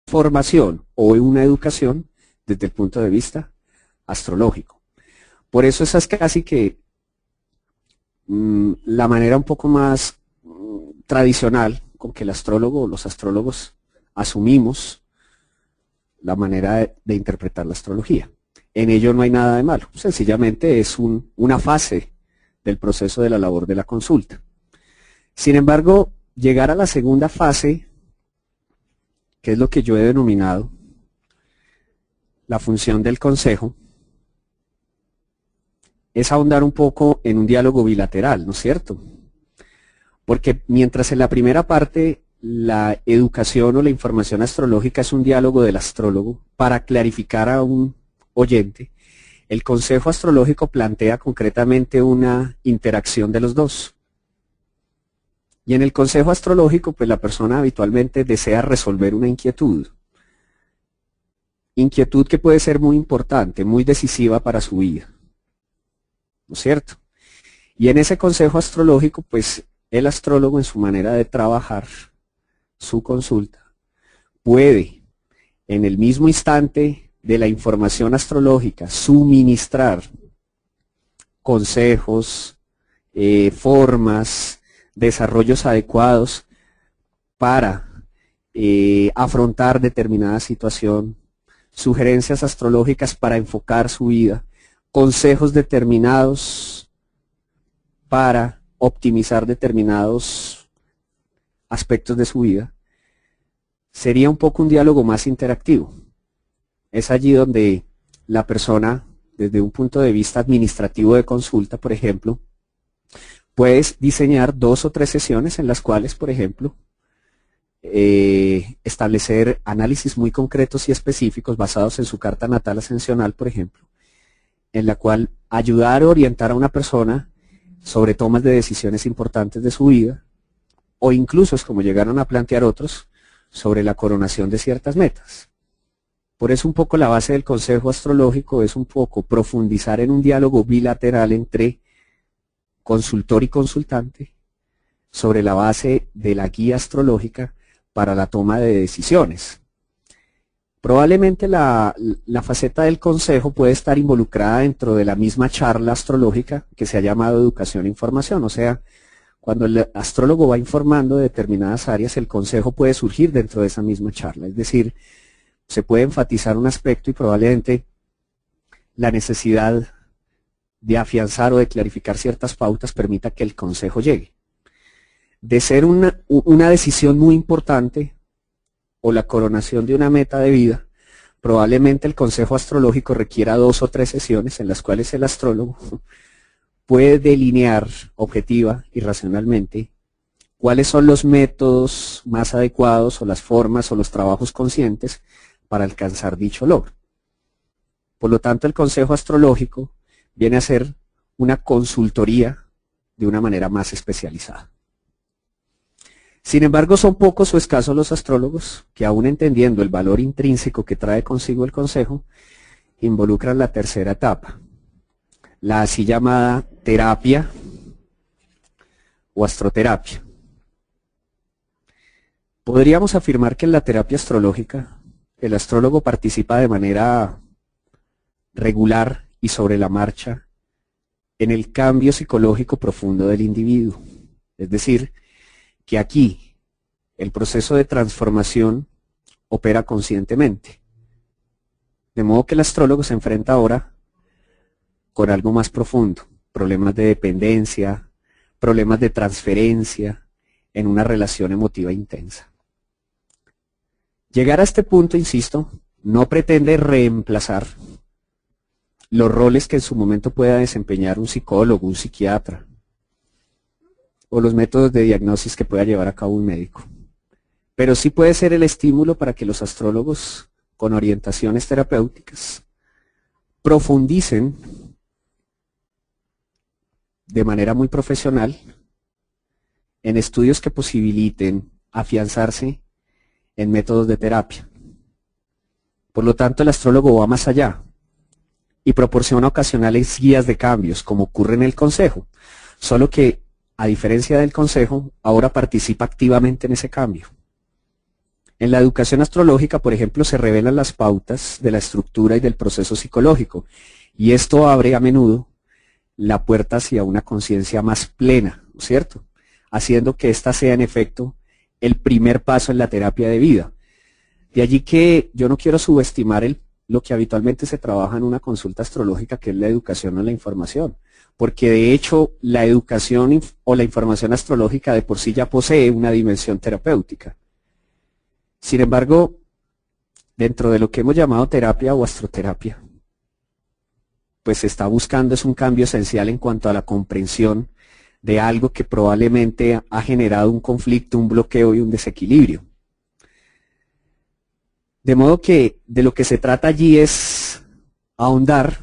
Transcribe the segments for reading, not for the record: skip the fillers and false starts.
formación o una educación desde el punto de vista astrológico. Por eso esa es casi que la manera un poco más tradicional con que el astrólogo o los astrólogos asumimos la manera de interpretar la astrología. En ello no hay nada de malo, sencillamente es una fase del proceso de la labor de la consulta. Sin embargo, llegar a la segunda fase, que es lo que yo he denominado la función del consejo, es ahondar un poco en un diálogo bilateral, ¿no es cierto? Porque mientras en la primera parte la educación o la información astrológica es un diálogo del astrólogo para clarificar a un oyente, el consejo astrológico plantea concretamente una interacción de los dos. Y en el consejo astrológico, pues la persona habitualmente desea resolver una inquietud. Inquietud que puede ser muy importante, muy decisiva para su vida. ¿No es cierto? Y en ese consejo astrológico, pues el astrólogo en su manera de trabajar su consulta puede, en el mismo instante de la información astrológica, suministrar consejos, formas, desarrollos adecuados para afrontar determinada situación, sugerencias astrológicas para enfocar su vida, consejos determinados para optimizar determinados aspectos de su vida. Sería un poco un diálogo más interactivo. Es allí donde la persona, desde un punto de vista administrativo de consulta, por ejemplo, puedes diseñar 2 o 3 sesiones en las cuales, por ejemplo, establecer análisis muy concretos y específicos basados en su carta natal ascensional, por ejemplo, en la cual ayudar o orientar a una persona sobre tomas de decisiones importantes de su vida, o incluso, como llegaron a plantear otros, sobre la coronación de ciertas metas. Por eso un poco la base del consejo astrológico es un poco profundizar en un diálogo bilateral entre consultor y consultante sobre la base de la guía astrológica para la toma de decisiones. Probablemente la faceta del consejo puede estar involucrada dentro de la misma charla astrológica que se ha llamado educación e información, o sea, cuando el astrólogo va informando de determinadas áreas, el consejo puede surgir dentro de esa misma charla, es decir, se puede enfatizar un aspecto y probablemente la necesidad de afianzar o de clarificar ciertas pautas permita que el consejo llegue. De ser una decisión muy importante o la coronación de una meta de vida, probablemente el consejo astrológico requiera 2 o 3 sesiones en las cuales el astrólogo puede delinear objetiva y racionalmente cuáles son los métodos más adecuados o las formas o los trabajos conscientes para alcanzar dicho logro. Por lo tanto, el consejo astrológico viene a ser una consultoría de una manera más especializada. Sin embargo, son pocos o escasos los astrólogos que, aún entendiendo el valor intrínseco que trae consigo el consejo, involucran la tercera etapa, la así llamada terapia o astroterapia. Podríamos afirmar que en la terapia astrológica el astrólogo participa de manera regular y sobre la marcha en el cambio psicológico profundo del individuo. Es decir, que aquí el proceso de transformación opera conscientemente. De modo que el astrólogo se enfrenta ahora con algo más profundo, problemas de dependencia, problemas de transferencia en una relación emotiva intensa. Llegar a este punto, insisto, no pretende reemplazar los roles que en su momento pueda desempeñar un psicólogo, un psiquiatra, o los métodos de diagnosis que pueda llevar a cabo un médico. Pero sí puede ser el estímulo para que los astrólogos con orientaciones terapéuticas profundicen de manera muy profesional en estudios que posibiliten afianzarse en métodos de terapia. Por lo tanto, el astrólogo va más allá y proporciona ocasionales guías de cambios, como ocurre en el consejo, solo que, a diferencia del consejo, ahora participa activamente en ese cambio. En la educación astrológica, por ejemplo, se revelan las pautas de la estructura y del proceso psicológico, y esto abre a menudo la puerta hacia una conciencia más plena, ¿no es cierto? Haciendo que ésta sea en efecto el primer paso en la terapia de vida. De allí que yo no quiero subestimar lo que habitualmente se trabaja en una consulta astrológica, que es la educación o la información, porque de hecho la educación o la información astrológica de por sí ya posee una dimensión terapéutica. Sin embargo, dentro de lo que hemos llamado terapia o astroterapia, pues se está buscando es un cambio esencial en cuanto a la comprensión de algo que probablemente ha generado un conflicto, un bloqueo y un desequilibrio. De modo que de lo que se trata allí es ahondar,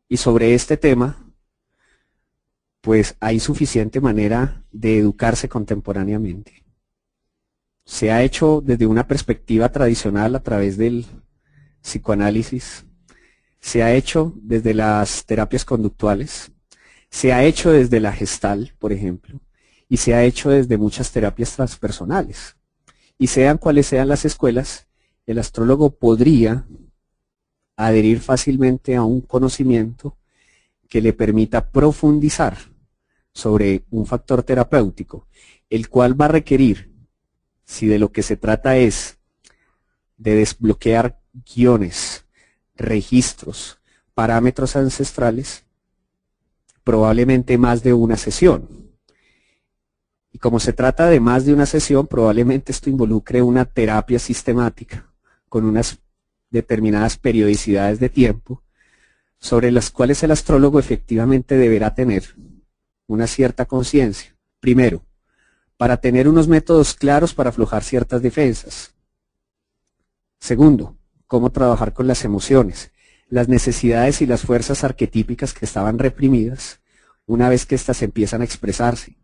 y sobre este tema pues hay suficiente manera de educarse contemporáneamente. Se ha hecho desde una perspectiva tradicional a través del psicoanálisis, se ha hecho desde las terapias conductuales, se ha hecho desde la Gestalt, por ejemplo, y se ha hecho desde muchas terapias transpersonales. Y sean cuales sean las escuelas, el astrólogo podría adherir fácilmente a un conocimiento que le permita profundizar sobre un factor terapéutico, el cual va a requerir, si de lo que se trata es de desbloquear guiones, registros, parámetros ancestrales, probablemente más de una sesión. Y como se trata de más de una sesión, probablemente esto involucre una terapia sistemática con unas determinadas periodicidades de tiempo, sobre las cuales el astrólogo efectivamente deberá tener una cierta conciencia. Primero, para tener unos métodos claros para aflojar ciertas defensas. Segundo, cómo trabajar con las emociones, las necesidades y las fuerzas arquetípicas que estaban reprimidas una vez que éstas empiezan a expresarse.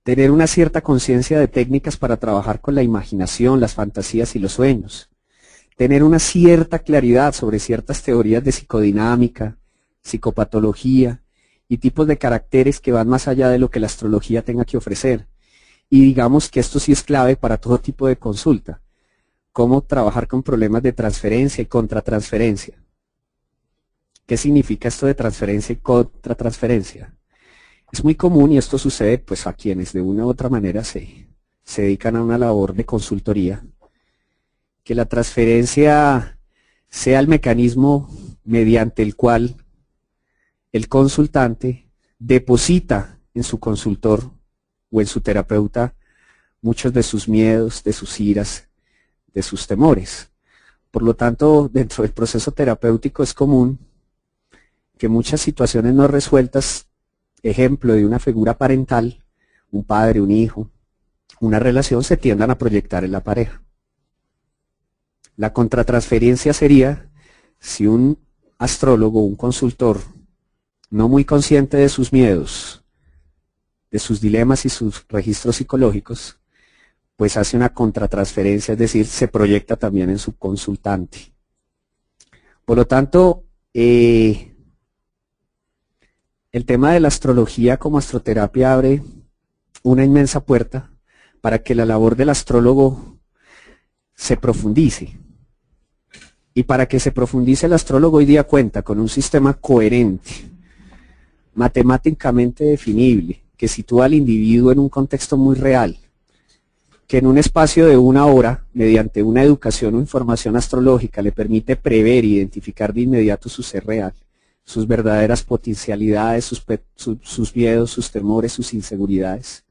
Tener una cierta conciencia de técnicas para trabajar con la imaginación, las fantasías y los sueños. Tener una cierta claridad sobre ciertas teorías de psicodinámica, psicopatología y tipos de caracteres que van más allá de lo que la astrología tenga que ofrecer. Y digamos que esto sí es clave para todo tipo de consulta. Cómo trabajar con problemas de transferencia y contratransferencia. ¿Qué significa esto de transferencia y contratransferencia? Es muy común, y esto sucede pues a quienes de una u otra manera se dedican a una labor de consultoría, que la transferencia sea el mecanismo mediante el cual el consultante deposita en su consultor o en su terapeuta muchos de sus miedos, de sus iras, de sus temores. Por lo tanto, dentro del proceso terapéutico es común que muchas situaciones no resueltas, ejemplo de una figura parental, un padre, un hijo, una relación, se tiendan a proyectar en la pareja. La contratransferencia sería si un astrólogo, un consultor, no muy consciente de sus miedos, de sus dilemas y sus registros psicológicos, pues hace una contratransferencia, es decir, se proyecta también en su consultante. Por lo tanto, el tema de la astrología como astroterapia abre una inmensa puerta para que la labor del astrólogo se profundice. Y para que se profundice, el astrólogo hoy día cuenta con un sistema coherente, matemáticamente definible, que sitúa al individuo en un contexto muy real, que en un espacio de una hora, mediante una educación o información astrológica, le permite prever e identificar de inmediato su ser real, sus verdaderas potencialidades, sus miedos, sus temores, sus inseguridades.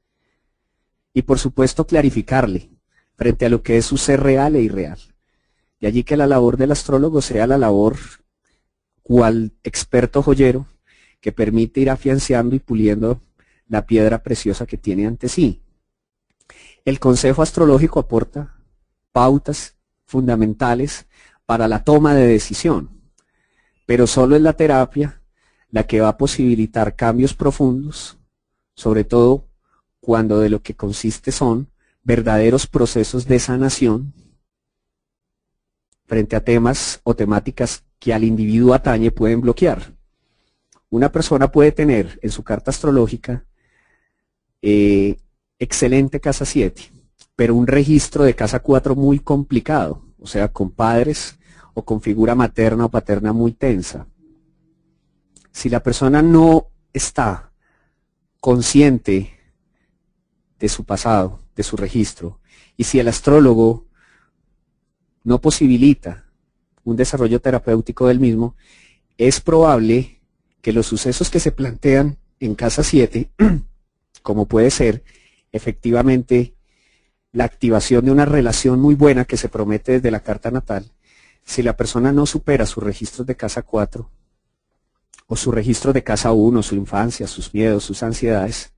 Y por supuesto clarificarle frente a lo que es su ser real e irreal. De allí que la labor del astrólogo sea la labor cual experto joyero que permite ir afianzando y puliendo la piedra preciosa que tiene ante sí. El consejo astrológico aporta pautas fundamentales para la toma de decisión, pero solo es la terapia la que va a posibilitar cambios profundos, sobre todo cuando de lo que consiste son verdaderos procesos de sanación frente a temas o temáticas que al individuo atañe pueden bloquear. Una persona puede tener en su carta astrológica excelente casa 7, pero un registro de casa 4 muy complicado, o sea, con padres o con figura materna o paterna muy tensa. Si la persona no está consciente de su pasado, de su registro, y si el astrólogo no posibilita un desarrollo terapéutico del mismo, es probable que los sucesos que se plantean en casa 7, como puede ser efectivamente la activación de una relación muy buena que se promete desde la carta natal, si la persona no supera sus registros de casa 4, o su registro de casa 1, su infancia, sus miedos, sus ansiedades,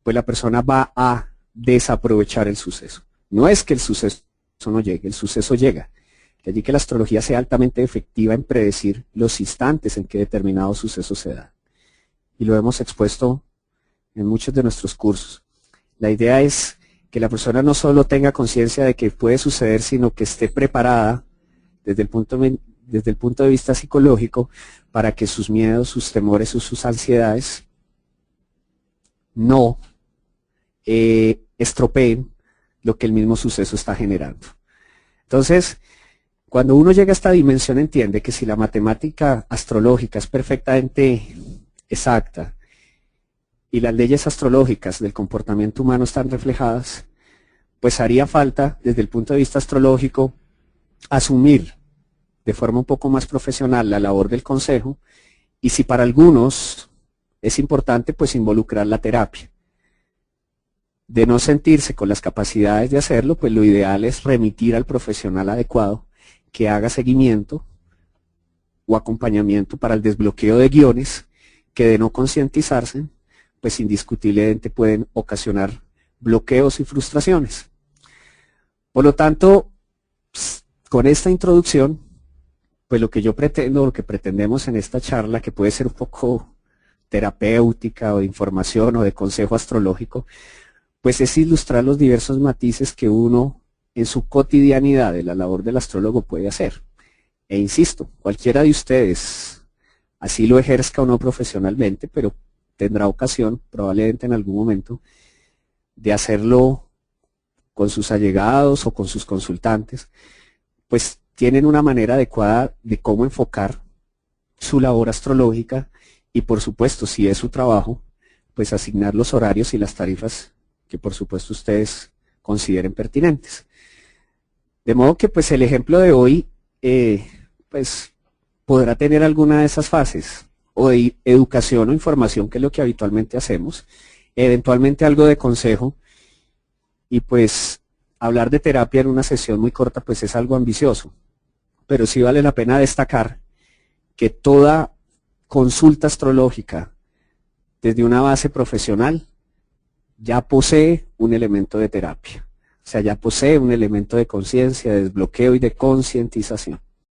pues la persona va a desaprovechar el suceso. No es que el suceso no llegue, el suceso llega. De allí que la astrología sea altamente efectiva en predecir los instantes en que determinado suceso se da. Y lo hemos expuesto en muchos de nuestros cursos. La idea es que la persona no solo tenga conciencia de que puede suceder, sino que esté preparada desde el punto de vista psicológico para que sus miedos, sus temores o sus ansiedades no estropeen lo que el mismo suceso está generando. Entonces, cuando uno llega a esta dimensión, entiende que si la matemática astrológica es perfectamente exacta y las leyes astrológicas del comportamiento humano están reflejadas, pues haría falta, desde el punto de vista astrológico, asumir de forma un poco más profesional la labor del consejo, y si para algunos es importante, pues involucrar la terapia. De no sentirse con las capacidades de hacerlo, pues lo ideal es remitir al profesional adecuado que haga seguimiento o acompañamiento para el desbloqueo de guiones que, de no concientizarse, pues indiscutiblemente pueden ocasionar bloqueos y frustraciones. Por lo tanto, con esta introducción, pues lo que yo pretendo, lo que pretendemos en esta charla, que puede ser un poco terapéutica o de información o de consejo astrológico, pues es ilustrar los diversos matices que uno en su cotidianidad de la labor del astrólogo puede hacer. E insisto, cualquiera de ustedes, así lo ejerzca o no profesionalmente, pero tendrá ocasión, probablemente en algún momento, de hacerlo con sus allegados o con sus consultantes, pues tienen una manera adecuada de cómo enfocar su labor astrológica y, por supuesto, si es su trabajo, pues asignar los horarios y las tarifas que por supuesto ustedes consideren pertinentes. De modo que pues el ejemplo de hoy pues podrá tener alguna de esas fases, o de educación o información, que es lo que habitualmente hacemos, eventualmente algo de consejo, y pues hablar de terapia en una sesión muy corta pues es algo ambicioso, pero sí vale la pena destacar que toda consulta astrológica desde una base profesional ya posee un elemento de terapia, o sea, ya posee un elemento de conciencia, de desbloqueo y de concientización.